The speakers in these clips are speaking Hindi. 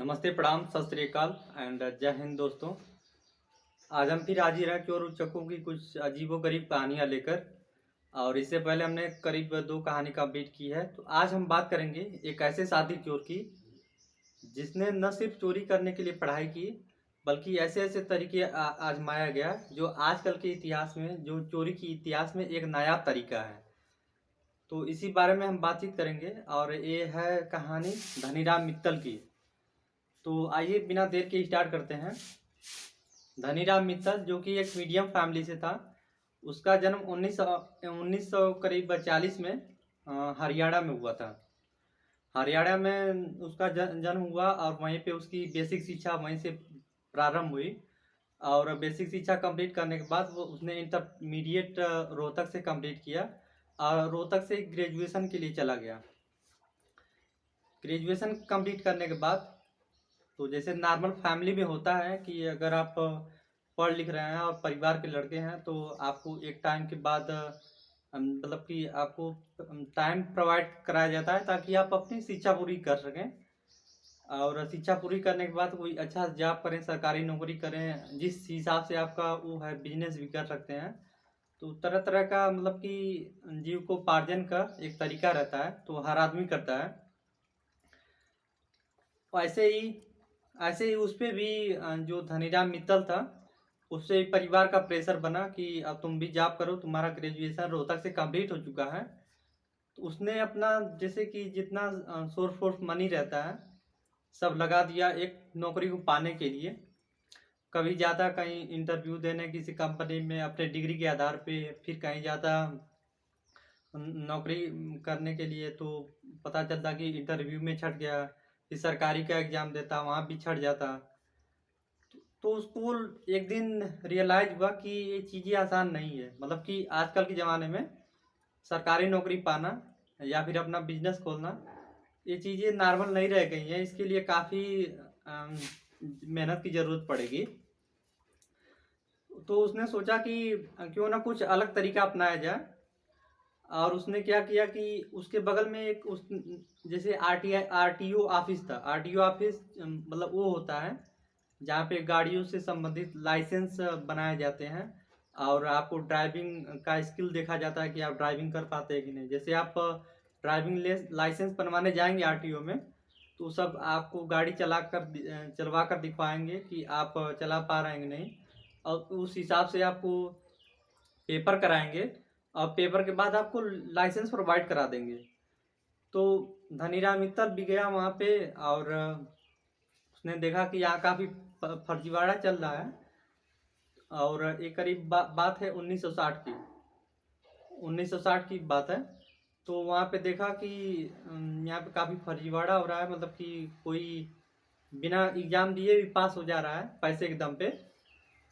नमस्ते, प्रणाम, सत श्री अकाल एंड जय हिंद दोस्तों। आज हम फिर हाजिर हैं चोर उचक्कों की कुछ अजीबोगरीब कहानियां लेकर। और इससे पहले हमने करीब 2 कहानी कंप्लीट की है। तो आज हम बात करेंगे एक ऐसे साथी चोर की जिसने न सिर्फ चोरी करने के लिए पढ़ाई की, बल्कि ऐसे ऐसे तरीके आजमाया गया जो आजकल के इतिहास में, जो चोरी की इतिहास में एक नायाब तरीका है। तो इसी बारे में हम बातचीत करेंगे और ये है कहानी धनीराम मित्तल की। तो आइए बिना देर के स्टार्ट करते हैं। धनीराम मित्तल जो कि एक मीडियम फैमिली से था। उसका जन्म 1900 करीब 40 में हरियाणा में हुआ था। हरियाणा में उसका जन्म हुआ और वहीं पे उसकी बेसिक शिक्षा वहीं से प्रारंभ हुई। और बेसिक शिक्षा कंप्लीट करने के बाद उसने इंटरमीडिएट रोहतक से कंप्लीट किया और रोहतक से ग्रेजुएशन के लिए चला गया। ग्रेजुएशन कंप्लीट करने के बाद तो जैसे नॉर्मल फैमिली में होता है कि अगर आप पढ़ लिख रहे हैं और परिवार के लड़के हैं तो आपको एक टाइम के बाद मतलब कि आपको टाइम प्रोवाइड कराया जाता है ताकि आप अपनी शिक्षा पूरी कर सकें। और शिक्षा पूरी करने के बाद कोई अच्छा जॉब करें, सरकारी नौकरी करें, जिस हिसाब से आपका वो है बिजनेस भी कर सकते हैं। तो तरह तरह का मतलब कि जीविकोपार्जन का एक तरीका रहता है, तो हर आदमी करता है। ऐसे ही उस पर भी जो धनीराम मित्तल था उससे परिवार का प्रेशर बना कि अब तुम भी जॉब करो, तुम्हारा ग्रेजुएशन रोहतक से कंप्लीट हो चुका है। तो उसने अपना जैसे कि जितना सोर्स मनी रहता है सब लगा दिया एक नौकरी को पाने के लिए। कभी जाता कहीं इंटरव्यू देने किसी कंपनी में अपने डिग्री के आधार पे, फिर कहीं जाता नौकरी करने के लिए तो पता चलता कि इंटरव्यू में छट गया। फिर सरकारी का एग्जाम देता, वहाँ भी छट जाता। तो उसको एक दिन रियलाइज हुआ कि ये चीज़ें आसान नहीं है। मतलब कि आजकल के ज़माने में सरकारी नौकरी पाना या फिर अपना बिजनेस खोलना, ये चीज़ें नॉर्मल नहीं रह गई हैं। इसके लिए काफ़ी मेहनत की ज़रूरत पड़ेगी। तो उसने सोचा कि क्यों ना कुछ अलग तरीका अपनाया जाए। और उसने क्या किया कि उसके बगल में एक जैसे आरटीओ ऑफिस था। आरटीओ ऑफिस मतलब वो होता है जहाँ पे गाड़ियों से संबंधित लाइसेंस बनाए जाते हैं और आपको ड्राइविंग का स्किल देखा जाता है कि आप ड्राइविंग कर पाते हैं कि नहीं। जैसे आप ड्राइविंग लाइसेंस बनवाने जाएंगे आरटीओ में तो सब आपको गाड़ी चलवा कर दिखवाएंगे कि आप चला पा रहे हैं कि नहीं, और उस हिसाब से आपको पेपर कराएंगे और पेपर के बाद आपको लाइसेंस प्रोवाइड करा देंगे। तो धनीराम मित्तल भी गया वहाँ पे और उसने देखा कि यहाँ काफ़ी फर्जीवाड़ा चल रहा है। और एक करीब बात है 1960 की। 1960 की बात है। तो वहाँ पे देखा कि यहाँ पे काफ़ी फर्जीवाड़ा हो रहा है। मतलब कि कोई बिना एग्ज़ाम दिए भी पास हो जा रहा है पैसे के दम पे।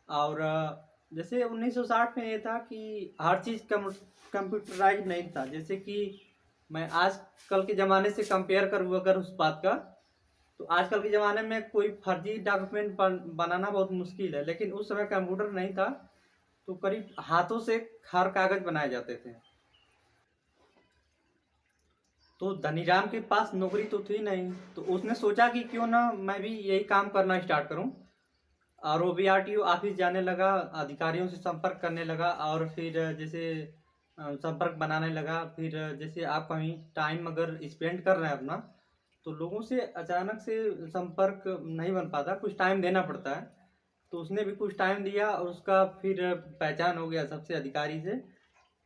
और जैसे 1960 में ये था कि हर चीज़ कंप्यूटराइज नहीं था। जैसे कि मैं आज कल के ज़माने से कंपेयर करूँ अगर उस बात का, तो आजकल के ज़माने में कोई फर्जी डॉक्यूमेंट बनाना बहुत मुश्किल है, लेकिन उस समय कंप्यूटर नहीं था तो करीब हाथों से हर कागज बनाए जाते थे। तो धनीराम के पास नौकरी तो थी नहीं, तो उसने सोचा कि क्यों ना मैं भी यही काम करना स्टार्ट करूं। और वो भी आरटीओ ऑफिस जाने लगा, अधिकारियों से संपर्क करने लगा और फिर जैसे संपर्क बनाने लगा। फिर जैसे आप कहीं टाइम अगर स्पेंड कर रहे हैं अपना, तो लोगों से अचानक से संपर्क नहीं बन पाता, कुछ टाइम देना पड़ता है। तो उसने भी कुछ टाइम दिया और उसका फिर पहचान हो गया सबसे अधिकारी से।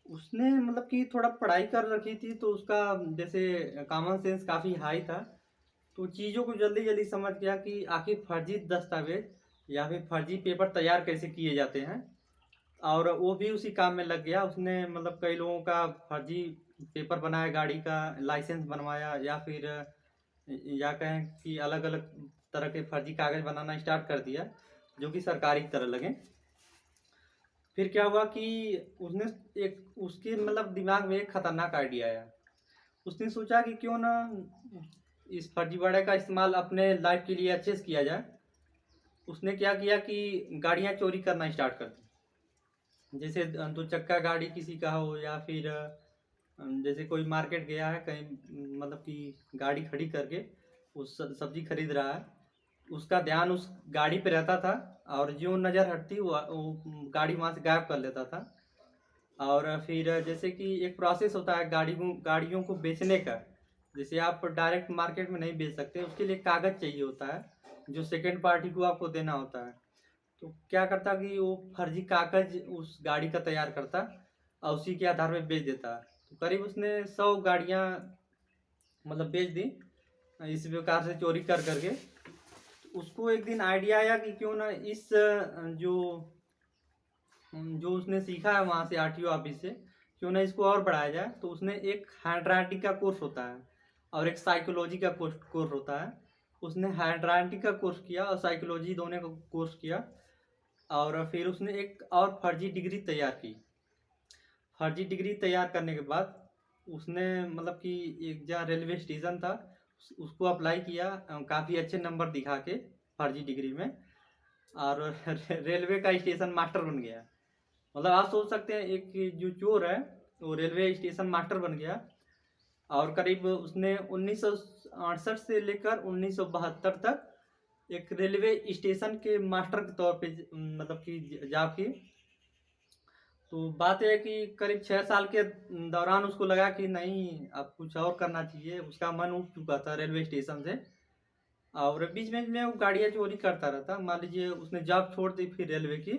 उसने मतलब कि थोड़ा पढ़ाई कर रखी थी तो उसका जैसे कॉमन सेंस काफ़ी हाई था। तो चीज़ों को जल्दी जल्दी समझ गया कि आखिर फर्जी दस्तावेज या फिर फर्जी पेपर तैयार कैसे किए जाते हैं। और वो भी उसी काम में लग गया। उसने मतलब कई लोगों का फर्जी पेपर बनाया, गाड़ी का लाइसेंस बनवाया, या फिर या कहें कि अलग अलग तरह के फर्जी कागज बनाना स्टार्ट कर दिया जो कि सरकारी की तरह लगे। फिर क्या हुआ कि उसने एक उसके मतलब दिमाग में एक खतरनाक आइडिया आया। उसने सोचा कि क्यों ना इस फर्जीवाड़े का इस्तेमाल अपने लाइफ के लिए अच्छे से किया जाए। उसने क्या किया कि गाड़ियां चोरी करना स्टार्ट कर दी। जैसे 2 चक्का गाड़ी किसी का हो, या फिर जैसे कोई मार्केट गया है कहीं, मतलब कि गाड़ी खड़ी करके वो सब्जी खरीद रहा है उसका ध्यान उस गाड़ी पे रहता था, और जो नज़र हटती वो गाड़ी वहाँ से गायब कर लेता था। और फिर जैसे कि एक प्रोसेस होता है गाड़ियों को बेचने का। जैसे आप डायरेक्ट मार्केट में नहीं बेच सकते, उसके लिए कागज़ चाहिए होता है जो सेकेंड पार्टी को आपको देना होता है। तो क्या करता कि वो फर्जी कागज़ उस गाड़ी का तैयार करता और उसी के आधार पे बेच देता। तो करीब उसने 100 गाड़ियाँ मतलब बेच दी इस प्रकार से, चोरी कर करके। तो उसको एक दिन आइडिया आया कि क्यों ना इस जो जो उसने सीखा है वहाँ से आरटीओ ऑफिस से, क्यों ना इसको और बढ़ाया जाए। तो उसने एक हैंडराइटिंग का कोर्स होता है और एक साइकोलॉजी का कोर्स होता है। उसने हैंडराइटिंग का कोर्स किया और साइकोलॉजी दोनों का कोर्स किया, और फिर उसने एक और फर्जी डिग्री तैयार की। फर्जी डिग्री तैयार करने के बाद उसने मतलब कि एक जहाँ रेलवे स्टेशन था उसको अप्लाई किया, काफ़ी अच्छे नंबर दिखा के फर्जी डिग्री में, और रेलवे का स्टेशन मास्टर बन गया। मतलब आप सोच सकते हैं एक जो चोर है वो रेलवे स्टेशन मास्टर बन गया। और करीब उसने 1968 से लेकर 1972 तक एक रेलवे स्टेशन के मास्टर के तौर पे मतलब कि जॉब की। तो बात यह है कि करीब 6 साल के दौरान उसको लगा कि नहीं, अब कुछ और करना चाहिए। उसका मन उठ चुका था रेलवे स्टेशन से, और बीच में वो गाड़ियाँ चोरी करता रहता। मान लीजिए उसने जॉब छोड़ दी फिर रेलवे की,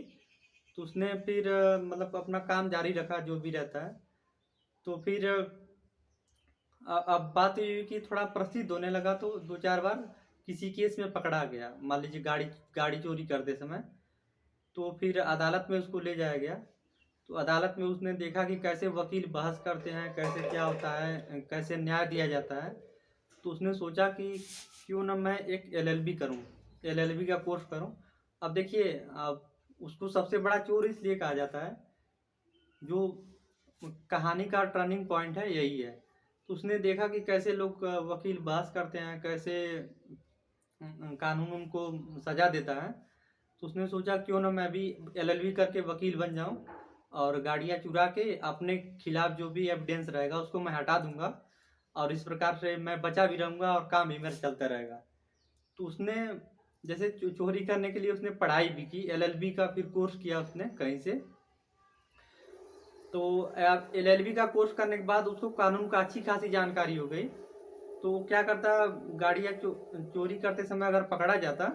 तो उसने फिर मतलब अपना काम जारी रखा जो भी रहता है। तो फिर अब बात ये हुई कि थोड़ा प्रसिद्ध होने लगा, तो 2-4 बार किसी केस में पकड़ा गया, मान लीजिए गाड़ी गाड़ी चोरी करते समय। तो फिर अदालत में उसको ले जाया गया। तो अदालत में उसने देखा कि कैसे वकील बहस करते हैं, कैसे क्या होता है, कैसे न्याय दिया जाता है। तो उसने सोचा कि क्यों ना मैं एक एलएलबी करूं, एलएलबी का कोर्स करूं। अब देखिए, अब उसको सबसे बड़ा चोर इसलिए कहा जाता है, जो कहानी का टर्निंग पॉइंट है यही है। तो उसने देखा कि कैसे लोग वकील बहस करते हैं, कैसे कानून उनको सजा देता है। तो उसने सोचा क्यों ना मैं भी एलएलबी करके वकील बन जाऊं, और गाड़ियां चुरा के अपने खिलाफ जो भी एविडेंस रहेगा उसको मैं हटा दूंगा, और इस प्रकार से मैं बचा भी रहूंगा और काम भी मेरा चलता रहेगा। तो उसने जैसे चोरी करने के लिए उसने पढ़ाई भी की, एलएलबी का फिर कोर्स किया उसने कहीं से। तो एलएलबी का कोर्स करने के बाद उसको कानून का अच्छी खासी जानकारी हो गई। तो वो क्या करता, गाड़ियाँ चोरी करते समय अगर पकड़ा जाता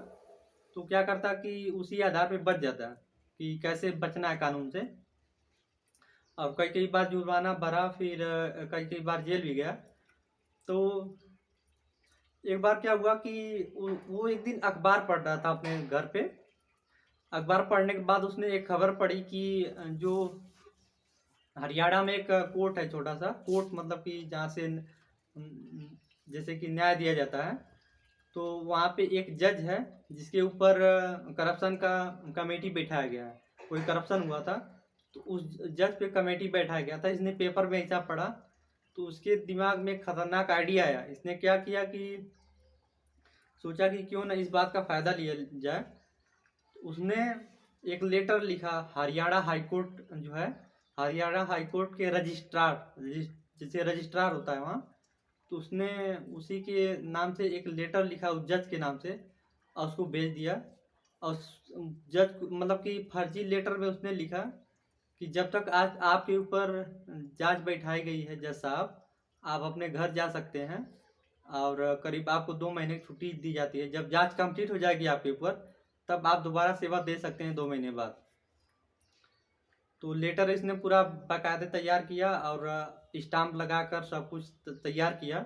तो क्या करता कि उसी आधार पे बच जाता कि कैसे बचना है कानून से। और कई कई बार जुर्माना भरा, फिर कई कई बार जेल भी गया। तो एक बार क्या हुआ कि वो एक दिन अखबार पढ़ रहा था अपने घर पे। अखबार पढ़ने के बाद उसने एक खबर पढ़ी कि जो हरियाणा में एक कोर्ट है, छोटा सा कोर्ट, मतलब कि जहाँ से जैसे कि न्याय दिया जाता है। तो वहाँ पे एक जज है जिसके ऊपर करप्शन का कमेटी बैठाया गया है। कोई करप्शन हुआ था तो उस जज पे कमेटी बैठाया गया था। इसने पेपर में ऐसा पढ़ा, तो उसके दिमाग में एक खतरनाक आइडिया आया। इसने क्या किया कि सोचा कि क्यों ना इस बात का फ़ायदा लिया जाए। उसने एक लेटर लिखा हरियाणा हाई कोर्ट जो है, हरियाणा हाई कोर्ट के रजिस्ट्रार, जैसे रजिस्ट्रार होता है वहाँ, तो उसने उसी के नाम से एक लेटर लिखा उस जज के नाम से और उसको भेज दिया। और जज मतलब कि फर्जी लेटर में उसने लिखा कि जब तक आज आपके ऊपर जांच बैठाई गई है जज साहब, आप अपने घर जा सकते हैं, और करीब आपको 2 महीने की छुट्टी दी जाती है। जब जांच कंप्लीट हो जाएगी आपके ऊपर तब आप दोबारा सेवा दे सकते हैं 2 महीने बाद। तो लेटर इसने पूरा बाकायदे तैयार किया और स्टाम्प लगाकर सब कुछ तैयार किया,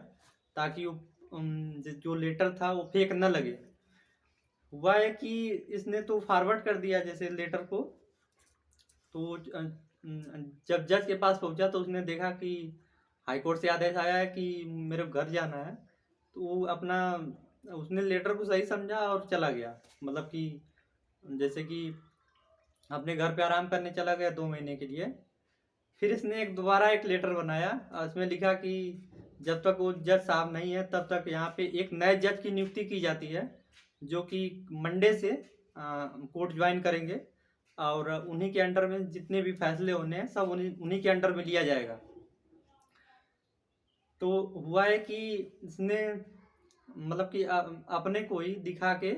ताकि जो लेटर था वो फेक न लगे। हुआ है कि इसने तो फॉरवर्ड कर दिया जैसे लेटर को। तो जब जज के पास पहुंचा तो उसने देखा कि हाई कोर्ट से आदेश आया है कि मेरे घर जाना है। तो वो अपना उसने लेटर को सही समझा और चला गया, मतलब कि जैसे कि अपने घर पे आराम करने चला गया 2 महीने के लिए। फिर इसने दोबारा एक लेटर बनाया और इसमें लिखा कि जब तक वो जज साहब नहीं है तब तक यहाँ पे एक नए जज की नियुक्ति की जाती है, जो कि मंडे से कोर्ट ज्वाइन करेंगे, और उन्हीं के अंडर में जितने भी फैसले होने हैं सब उन्हीं के अंडर में लिया जाएगा। तो हुआ है कि इसने मतलब कि अपने को ही दिखा के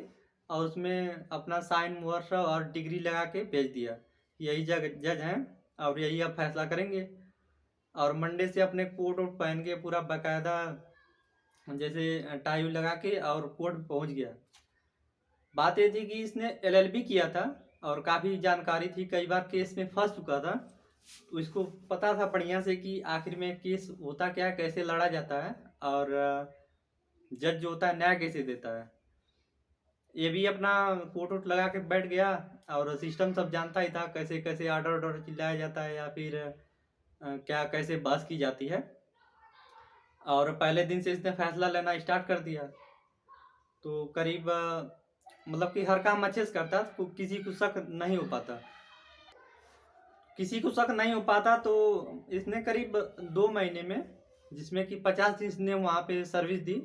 और उसमें अपना साइन मुहर और डिग्री लगा के भेज दिया, यही जज हैं और यही अब फैसला करेंगे। और मंडे से अपने कोट वोट पहन के पूरा बाकायदा जैसे टाई लगा के और कोर्ट पहुंच गया। बात ये थी कि इसने एलएलबी किया था और काफ़ी जानकारी थी, कई बार केस में फंस चुका था, तो इसको पता था बढ़िया से कि आखिर में केस होता क्या, कैसे लड़ा जाता है और जज जो होता है न्याय कैसे देता है। ये भी अपना कोट वोट लगा के बैठ गया और सिस्टम सब जानता ही था, कैसे कैसे ऑर्डर ऑर्डर चिल्लाया जाता है या फिर क्या कैसे बहस की जाती है। और पहले दिन से इसने फैसला लेना स्टार्ट कर दिया। तो करीब मतलब कि हर काम अच्छे से करता, तो किसी को शक नहीं हो पाता, तो इसने करीब 2 महीने में, जिसमें कि 50 दिन इसने वहाँ पे सर्विस दी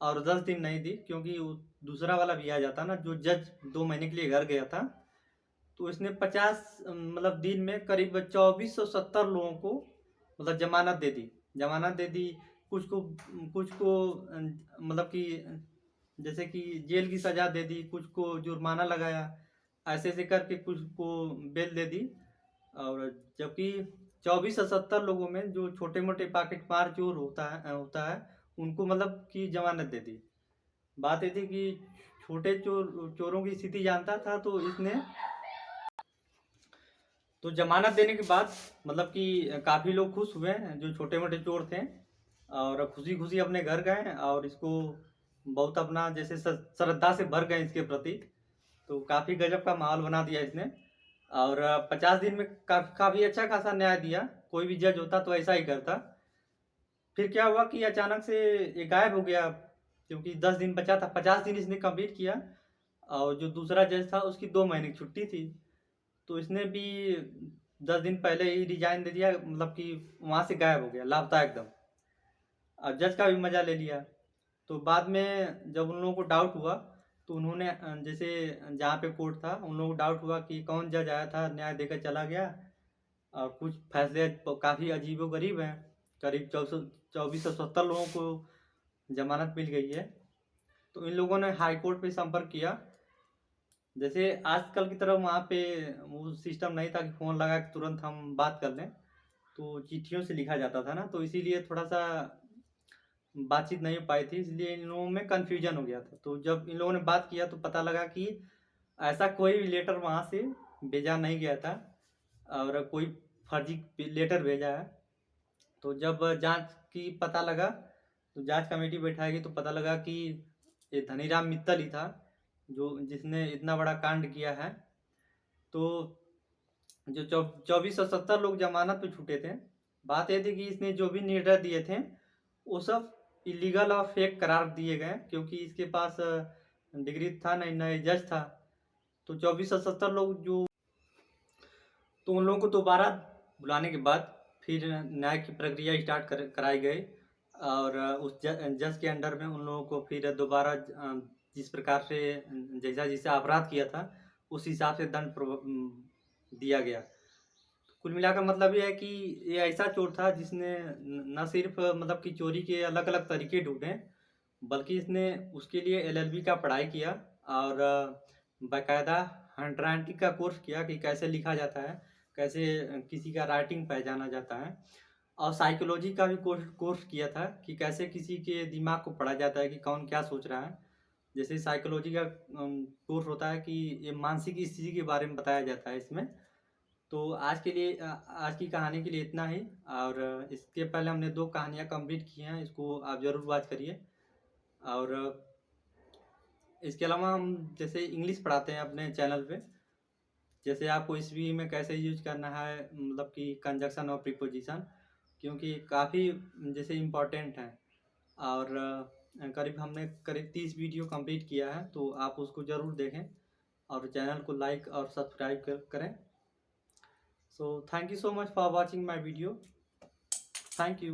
और 10 दिन नहीं दी, क्योंकि दूसरा वाला भी आ जाता ना, जो जज 2 महीने के लिए घर गया था। तो इसने 50 मतलब दिन में करीब 2470 लोगों को मतलब जमानत दे दी। कुछ को मतलब कि जैसे कि जेल की सज़ा दे दी, कुछ को जुर्माना लगाया, ऐसे ऐसे करके कुछ को बेल दे दी। और जबकि 24 से 70 लोगों में जो छोटे मोटे पॉकेट मार चोर होता है उनको मतलब कि जमानत दे दी। बात ये थी कि छोटे चोरों की स्थिति जानता था, तो इसने तो जमानत देने के बाद मतलब कि काफ़ी लोग खुश हुए जो छोटे मोटे चोर थे, और खुशी खुशी अपने घर गए और इसको बहुत अपना जैसे श्रद्धा से भर गए इसके प्रति। तो काफ़ी गजब का माहौल बना दिया इसने और 50 दिन में काफ़ी अच्छा खासा न्याय दिया। कोई भी जज होता तो ऐसा ही करता। फिर क्या हुआ कि अचानक से ये गायब हो गया, क्योंकि 10 दिन बचा था। 50 दिन इसने कंप्लीट किया और जो दूसरा जज था उसकी 2 महीने की छुट्टी थी, तो इसने भी 10 दिन पहले ही रिजाइन दे दिया, मतलब कि वहाँ से गायब हो गया, लापता एकदम। और जज का भी मजा ले लिया। तो बाद में जब उन लोगों को डाउट हुआ तो उन्होंने जैसे जहाँ पे कोर्ट था उन लोगों को डाउट हुआ कि कौन जज आया था न्याय देकर चला गया, और कुछ फैसले काफ़ी अजीबोगरीब हैं। करीब 2470 लोगों को जमानत मिल गई है। तो इन लोगों ने हाई कोर्ट पे संपर्क किया। जैसे आजकल की तरह वहाँ पे वो सिस्टम नहीं था कि फ़ोन लगा के तुरंत हम बात कर लें, तो चिट्ठियों से लिखा जाता था ना, तो इसीलिए थोड़ा सा बातचीत नहीं हो पाई थी, इसलिए इन लोगों में कन्फ्यूजन हो गया था। तो जब इन लोगों ने बात किया तो पता लगा कि ऐसा कोई भी लेटर वहाँ से भेजा नहीं गया था और कोई फर्जी लेटर भेजा है। तो जब जांच की पता लगा, तो जांच कमेटी बैठाई गई, तो पता लगा कि ये धनीराम मित्तल ही था जो जिसने इतना बड़ा कांड किया है। तो जो 2470 लोग जमानत पे छूटे थे, बात ये थी कि इसने जो भी निर्णय दिए थे वो सब इलीगल और फेक करार दिए गए, क्योंकि इसके पास डिग्री था नहीं, नए जज था। तो 2470 लोग जो, तो उन लोगों को दोबारा बुलाने के बाद फिर न्याय की प्रक्रिया स्टार्ट कराई गई और उस जज के अंडर में उन लोगों को फिर दोबारा जिस प्रकार से जैसा अपराध किया था उस हिसाब से दंड दिया गया। कुल मिलाकर मतलब ये है कि ये ऐसा चोर था जिसने न सिर्फ मतलब कि चोरी के अलग अलग तरीके ढूंढे, बल्कि इसने उसके लिए एलएलबी का पढ़ाई किया और बाकायदा हैंडराइटिंग का कोर्स किया कि कैसे लिखा जाता है, कैसे किसी का राइटिंग पहचाना जाता है, और साइकोलॉजी का भी कोर्स किया था कि कैसे किसी के दिमाग को पढ़ा जाता है कि कौन क्या सोच रहा है। जैसे साइकोलॉजी का कोर्स होता है कि ये मानसिक स्थिति के बारे में बताया जाता है इसमें। तो आज की कहानी के लिए इतना ही, और इसके पहले हमने 2 कहानियाँ कंप्लीट की हैं, इसको आप ज़रूर वॉच करिए। और इसके अलावा हम जैसे इंग्लिश पढ़ाते हैं अपने चैनल पे, जैसे आपको इस वी में कैसे यूज करना है, मतलब कि कंजक्शन और प्रीपोजिशन, क्योंकि काफ़ी जैसे इम्पोर्टेंट है। और हमने करीब 30 वीडियो कंप्लीट किया है, तो आप उसको ज़रूर देखें और चैनल को लाइक और सब्सक्राइब करें। So thank you so much for watching my video. Thank you.